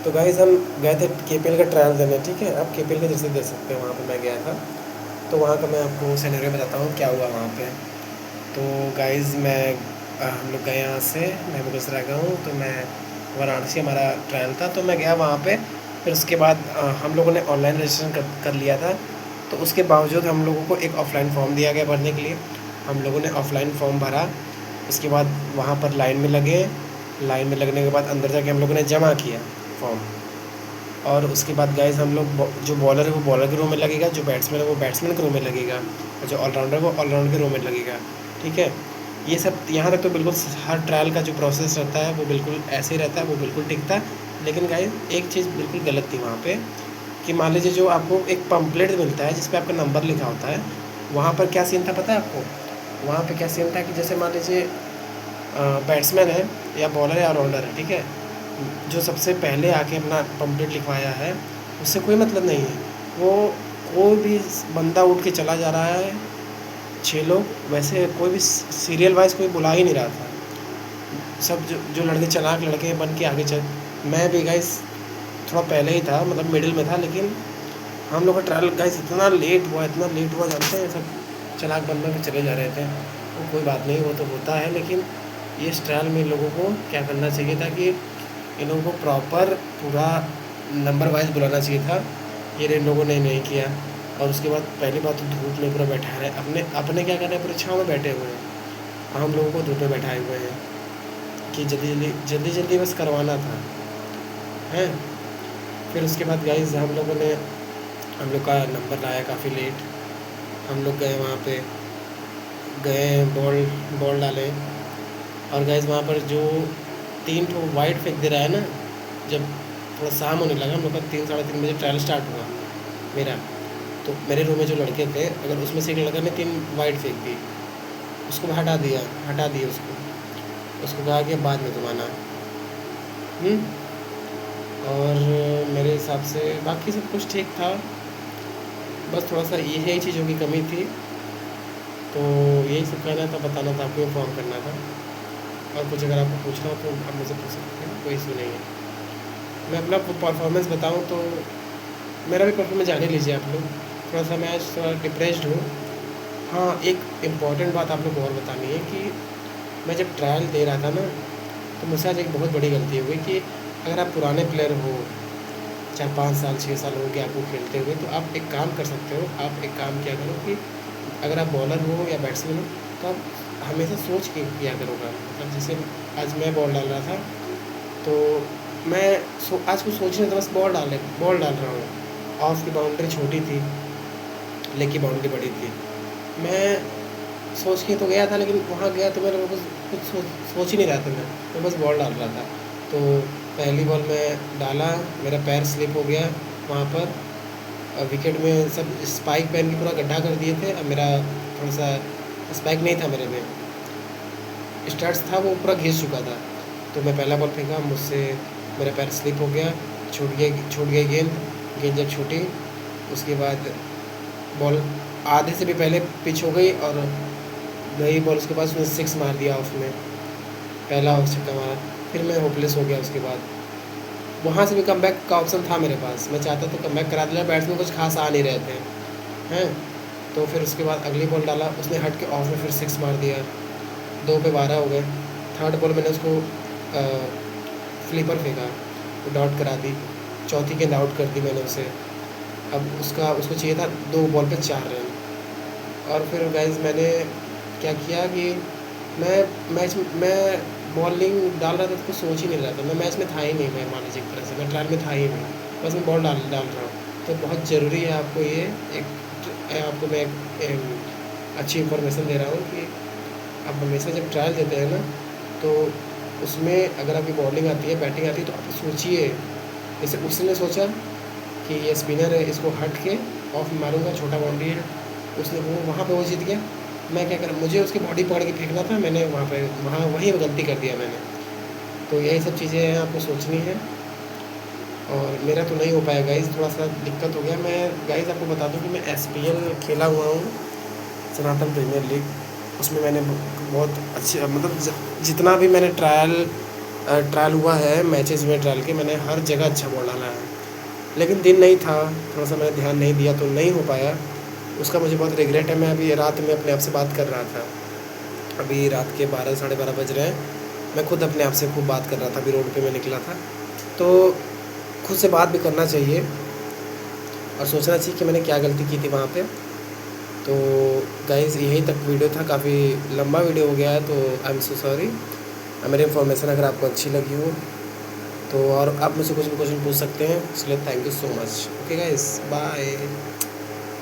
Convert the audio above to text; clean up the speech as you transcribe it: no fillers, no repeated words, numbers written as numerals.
तो गाइज़ हम गए थे केपीएल का ट्रायल देने, ठीक है। आप केपीएल का जैसे दे सकते हैं, वहाँ पे मैं गया था। तो वहाँ का मैं आपको सिनेरियो बताता हूँ क्या हुआ वहाँ पे। तो गाइज़ हम लोग गए यहाँ से, मैं बेगूसराय का हूँ, तो मैं वाराणसी हमारा ट्रायल था, तो मैं गया वहाँ पे। फिर उसके बाद हम लोगों ने ऑनलाइन रजिस्ट्रेशन कर लिया था। तो उसके बावजूद हम लोगों को एक ऑफ़लाइन फॉर्म दिया गया भरने के लिए। हम लोगों ने ऑफ़लाइन फॉर्म भरा। उसके बाद वहाँ पर लाइन में लगे। लाइन में लगने के बाद अंदर जाके हम लोगों ने जमा किया फॉर्म। और उसके बाद गाइज़ हम लोग जो बॉलर है वो बॉलर के रो में लगेगा, जो बैट्समैन है वो बैट्समैन के रो में लगेगा, और जो ऑलराउंडर है वो ऑलराउंडर के रो में लगेगा, ठीक है। ये सब यहाँ तक तो बिल्कुल हर ट्रायल का जो प्रोसेस रहता है वो बिल्कुल ऐसे ही रहता है, वो बिल्कुल टिकता है। लेकिन गाइज़ एक चीज़ बिल्कुल गलत थी वहाँ पे, कि मान लीजिए जो आपको एक पम्पलेट मिलता है जिस पे आपका नंबर लिखा होता है, वहाँ पर क्या सीन था पता है आपको? वहाँ पे क्या सीन था कि जैसे मान लीजिए बैट्समैन है या बॉलर या ऑलराउंडर है, ठीक है। जो सबसे पहले आके अपना पम्पलेट लिखवाया है उससे कोई मतलब नहीं है। वो कोई भी बंदा उठ के चला जा रहा है, 6 लोग, वैसे कोई भी सीरियल वाइज कोई बुला ही नहीं रहा था। सब जो जो लड़के चालाक लड़के बन के आगे चल। मैं भी गाइस थोड़ा पहले ही था, मतलब मिडिल में था, लेकिन हम लोग का ट्रायल गाइस इतना लेट हुआ, इतना लेट हुआ, जानते हैं, सब चालाक बन बन के चले जा रहे थे। वो कोई बात नहीं, वो तो होता है, लेकिन ये इस ट्रायल में इन लोगों को क्या करना चाहिए था कि इन लोगों को प्रॉपर पूरा नंबर वाइज बुलाना चाहिए था। ये इन लोगों ने नहीं किया। और उसके बाद पहली बात तो धूप में पूरा बैठा है, अपने अपने क्या कर रहे हैं, पूरे छाँव में बैठे हुए हैं। हम लोगों को धूप में बैठाए हुए हैं कि जल्दी बस करवाना था, हैं। फिर उसके बाद गाइज़ हम लोग का नंबर आया काफ़ी लेट। हम लोग गए वहाँ पे, गए बॉल बॉल डाले। और गाइज़ वहाँ पर जो 3 ठो वाइड फेंक दे रहा है ना, जब थोड़ा शाम होने लगा, हम लोग का 3 साढ़े 3 बजे ट्रायल स्टार्ट हुआ मेरा। तो मेरे रूम में जो लड़के थे, अगर उसमें से एक लड़का ने 3 वाइड फेंक दी, उसको हटा दिया उसको कहा कि बाद में तुम आना। और मेरे हिसाब से बाकी सब कुछ ठीक था, बस थोड़ा सा यही चीज़ों की कमी थी। तो यही सब कहना था, बताना था, आपको इन्फॉर्म करना था। और कुछ अगर आपको पूछना हो तो आप मुझसे पूछ सकते हैं, कोई इशू नहीं है। मैं अपना परफॉर्मेंस बताऊं तो मेरा भी परफॉर्मेंस जान ही लीजिए आप लोग। थोड़ा सा मैं आज थोड़ा डिप्रेस्ड हूँ। हाँ, एक इम्पॉर्टेंट बात आप लोग को और बतानी है कि मैं जब ट्रायल दे रहा था ना, तो मुझसे आज एक बहुत बड़ी गलती हो गई कि अगर आप पुराने प्लेयर हो, 4-5 साल 6 साल हो गए आपको खेलते हुए, तो आप एक काम कर सकते हो। आप एक काम किया करो कि अगर आप बॉलर हो या बैट्समैन हो, तो आप हमेशा सोच के किया करोगा। मतलब जैसे आज मैं बॉल डाल रहा था, तो मैं आज कुछ सोच नहीं था, बस बॉल डाल रहा हूँ। ऑफ की बाउंड्री छोटी थी, लेग की बाउंड्री बड़ी थी। मैं सोच के तो गया था, लेकिन वहाँ गया तो मेरे को कुछ सोच ही नहीं रहा था। मैं बस बॉल डाल रहा था। तो पहली बॉल मैं डाला, मेरा पैर स्लिप हो गया वहाँ पर। विकेट में सब स्पाइक पहन के पूरा गड्ढा कर दिए थे। अब मेरा थोड़ा सा स्पाइक नहीं था मेरे में, स्टड्स था, वो पूरा घिस चुका था। तो मैं पहला बॉल फेंका, मुझसे मेरा पैर स्लिप हो गया, छूट गई गेंद जब छूटी, उसके बाद बॉल आधे से भी पहले पिच हो गई और गई बॉल। उसके बाद उसने 6 मार दिया ऑफ में, पहला ऑफ छक्का मारा। फिर मैं होपलेस हो गया। उसके बाद वहाँ से भी कमबैक का ऑप्शन था मेरे पास, मैं चाहता तो कमबैक करा दिया। बैट्समैन कुछ खास आ नहीं रहे थे, हैं। तो फिर उसके बाद अगली बॉल डाला, उसने हट के ऑफ में फिर 6 मार दिया, 2 पे 12 हो गए। थर्ड बॉल मैंने उसको फ्लिपर फेंका, तो डॉट करा दी, चौथी गेंद आउट कर दी मैंने उसे। अब उसको चाहिए था 2 बॉल पे 4 रन। और फिर गाइस मैंने क्या किया कि मैं बॉलिंग डाल रहा था, तो कुछ सोच ही नहीं रहा था। मैं मैच में था ही नहीं, मैं मान लीजिए एक तरह से मैं ट्रायल में था ही नहीं, बस मैं बॉल डाल रहा हूँ। तो बहुत ज़रूरी है आपको ये आपको मैं एक अच्छी इन्फॉर्मेशन दे रहा हूँ कि आप हमेशा जब ट्रायल देते हैं ना, तो उसमें अगर आपकी बॉलिंग आती है, बैटिंग आती है, तो आप सोचिए। जैसे उसने सोचा कि ये स्पिनर है, इसको हट के ऑफ मारूंगा, छोटा बाउंड्री है, उसने वहाँ पे वो जीत गया। मैं क्या करूँ, मुझे उसकी बॉडी पकड़ के फेंकना था, मैंने वहीं गलती कर दिया मैंने। तो यही सब चीज़ें हैं, आपको सोचनी है। और मेरा तो नहीं हो पाया गाइज़, थोड़ा सा दिक्कत हो गया। मैं गाइज़ आपको बता दूँ कि मैं SPL खेला हुआ हूँ, सनातन प्रीमियर लीग। उसमें मैंने बहुत अच्छे, मतलब जितना भी मैंने ट्रायल ट्रायल हुआ है, मैचेस में ट्रायल के मैंने हर जगह अच्छा बॉल डाला है, लेकिन दिन नहीं था, थोड़ा सा मैंने ध्यान नहीं दिया तो नहीं हो पाया। उसका मुझे बहुत रिग्रेट है। मैं अभी रात में अपने आप से बात कर रहा था, अभी रात के 12 साढ़े 12 बज रहे हैं, मैं खुद अपने आप से खूब बात कर रहा था, अभी रोड पे मैं निकला था। तो खुद से बात भी करना चाहिए और सोचना चाहिए कि मैंने क्या गलती की थी वहाँ पे। तो गाइज़ यहीं तक वीडियो था, काफ़ी लंबा वीडियो हो गया है, तो आई एम सो सॉरी। मेरी इन्फॉर्मेशन अगर आपको अच्छी लगी हो तो और आप मुझसे कुछ भी क्वेश्चन पूछ सकते हैं, इसलिए thank you so much. Okay guys, bye.